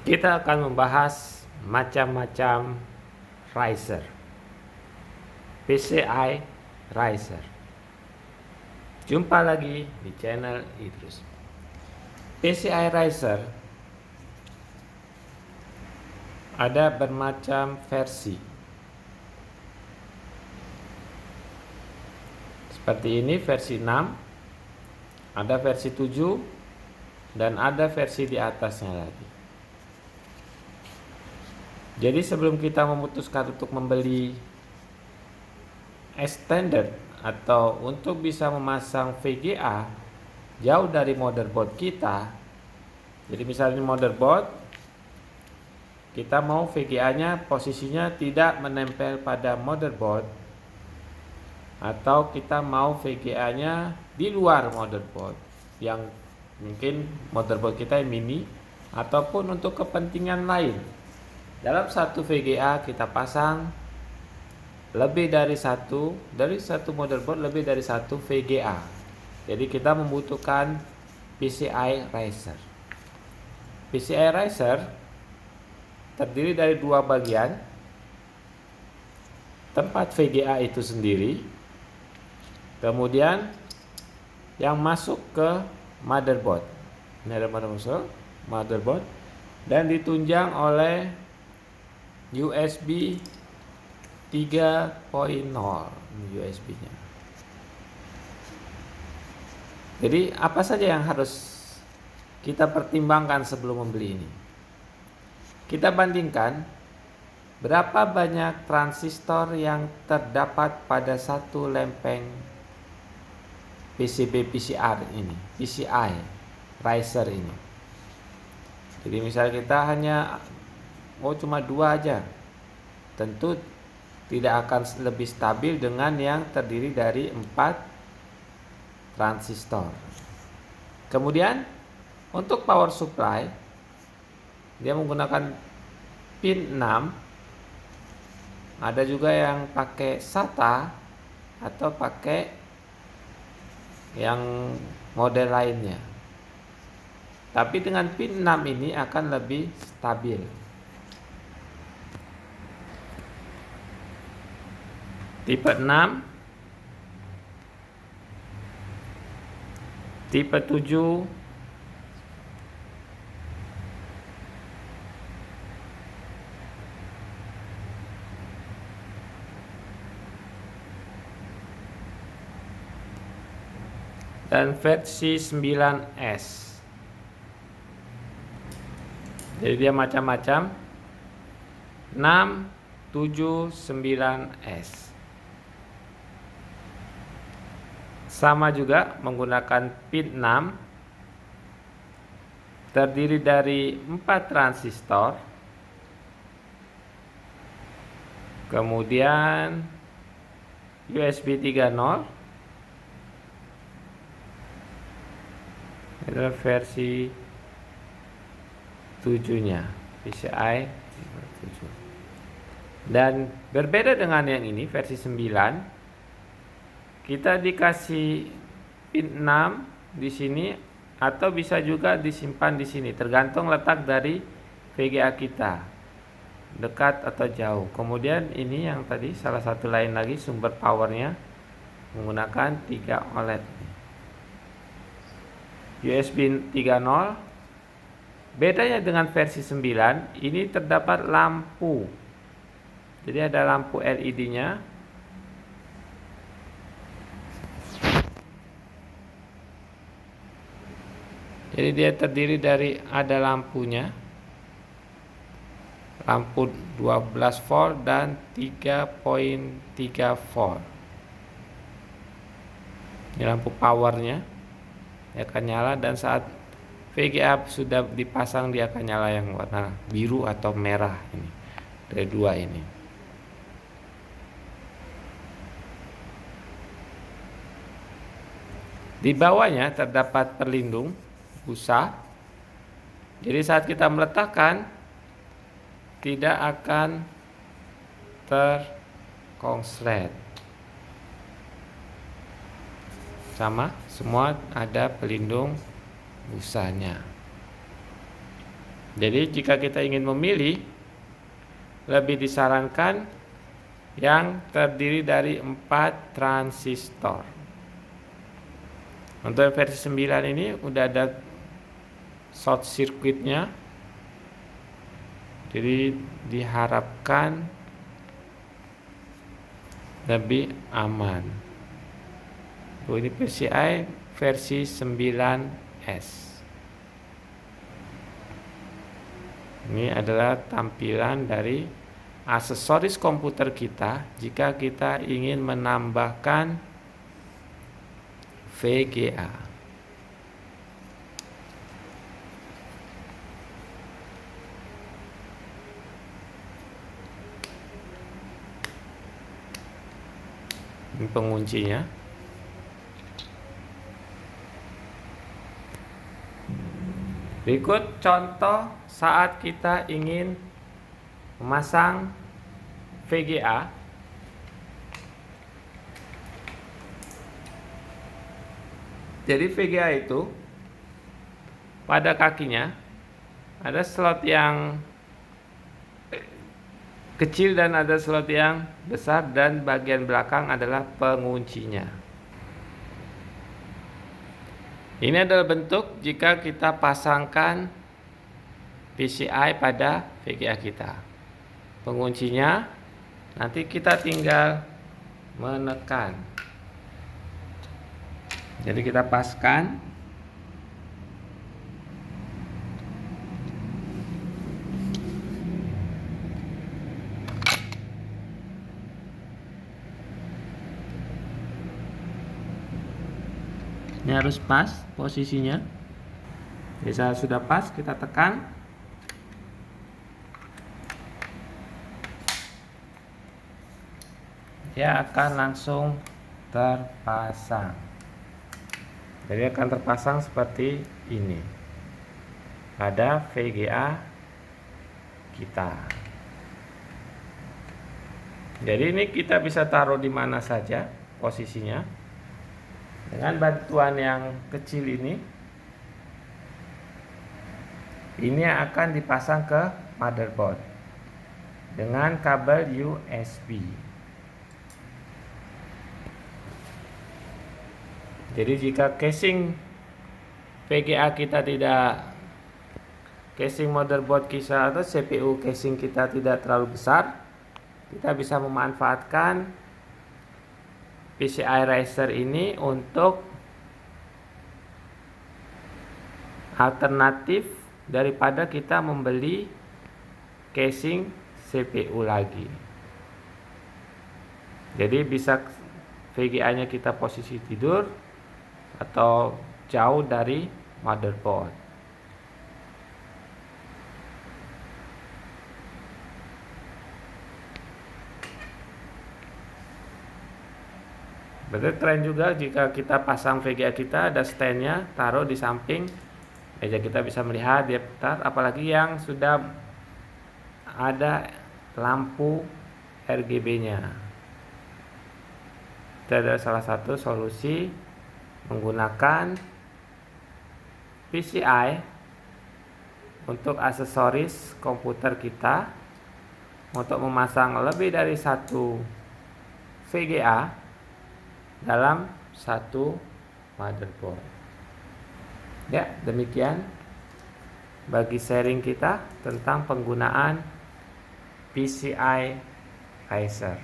Kita akan membahas macam-macam riser, PCI riser. Jumpa lagi di channel Idrus. PCI riser ada bermacam versi. Seperti ini versi 6, ada versi 7, dan ada versi di atasnya lagi. Jadi sebelum kita memutuskan untuk membeli extended atau untuk bisa memasang VGA jauh dari motherboard kita, jadi misalnya motherboard kita mau VGA-nya posisinya tidak menempel pada motherboard, atau kita mau VGA-nya di luar motherboard yang mungkin motherboard kita yang mini, ataupun untuk kepentingan lain. Dalam satu VGA kita pasang lebih dari satu motherboard, lebih dari satu VGA. Jadi kita membutuhkan PCI riser. PCI riser terdiri dari dua bagian, tempat VGA itu sendiri, kemudian yang masuk ke motherboard. Ini ada motherboard dan ditunjang oleh USB 3.0 USB-nya. Jadi apa saja yang harus kita pertimbangkan sebelum membeli ini? Kita bandingkan berapa banyak transistor yang terdapat pada satu lempeng PCB PCR ini, PCI riser ini. Jadi misalnya kita hanya cuma 2 aja, tentu tidak akan lebih stabil dengan yang terdiri dari 4 transistor. Kemudian untuk power supply dia menggunakan pin 6, ada juga yang pakai SATA atau pakai yang model lainnya. Tapi dengan pin 6 ini akan lebih stabil. Tipe 6, tipe 7, dan versi 9S. Jadi dia macam-macam, 6, 7, 9S. Sama juga menggunakan pin 6, terdiri dari 4 transistor, kemudian USB 3.0, adalah versi 7-nya, PCI 7. Dan berbeda dengan yang ini versi 9, kita dikasih pin 6 di sini, atau bisa juga disimpan di sini, tergantung letak dari VGA kita, dekat atau jauh. Kemudian ini yang tadi salah satu lain lagi sumber powernya menggunakan 3 OLED. USB 3.0. Bedanya dengan versi 9, ini terdapat lampu. Jadi ada lampu LED-nya. Jadi dia terdiri dari ada lampunya, lampu 12 volt dan 3.3 volt. Ini lampu powernya, dia akan nyala, dan saat VGA sudah dipasang dia akan nyala yang warna biru atau merah ini, dari 2 ini. Di bawahnya terdapat pelindung busa. Jadi saat kita meletakkan tidak akan terkonslet. Sama, semua ada pelindung busanya. Jadi jika kita ingin memilih, lebih disarankan yang terdiri dari 4 transistor. Untuk versi 9 ini udah ada short circuitnya, jadi diharapkan lebih aman. Ini PCI versi 9S. Ini adalah tampilan dari aksesoris komputer kita jika kita ingin menambahkan VGA. Ini penguncinya. Berikut contoh saat kita ingin memasang VGA. Jadi VGA itu pada kakinya ada slot yang kecil dan ada slot yang besar, dan bagian belakang adalah penguncinya. Ini adalah bentuk jika kita pasangkan PCI pada VGA kita. Penguncinya nanti kita tinggal menekan. Jadi kita paskan. Ini harus pas posisinya. Jadi sudah pas, kita tekan. Dia akan langsung terpasang. Jadi akan terpasang seperti ini pada VGA kita. Jadi ini kita bisa taruh di mana saja posisinya. Dengan bantuan yang kecil ini akan dipasang ke motherboard dengan kabel USB. Jadi jika casing VGA kita tidak, casing motherboard kita atau CPU casing kita tidak terlalu besar, kita bisa memanfaatkan PCI Racer ini untuk alternatif daripada kita membeli casing CPU lagi. Jadi bisa VGA-nya kita posisi tidur atau jauh dari motherboard. Berarti keren juga jika kita pasang VGA kita, ada standnya, taruh di samping meja, kita bisa melihat dia putar. Apalagi yang sudah ada lampu RGB-nya. Itu adalah salah satu solusi menggunakan PCI untuk aksesoris komputer kita untuk memasang lebih dari satu VGA dalam satu motherboard. Ya, demikian bagi sharing kita tentang penggunaan PCI Racer.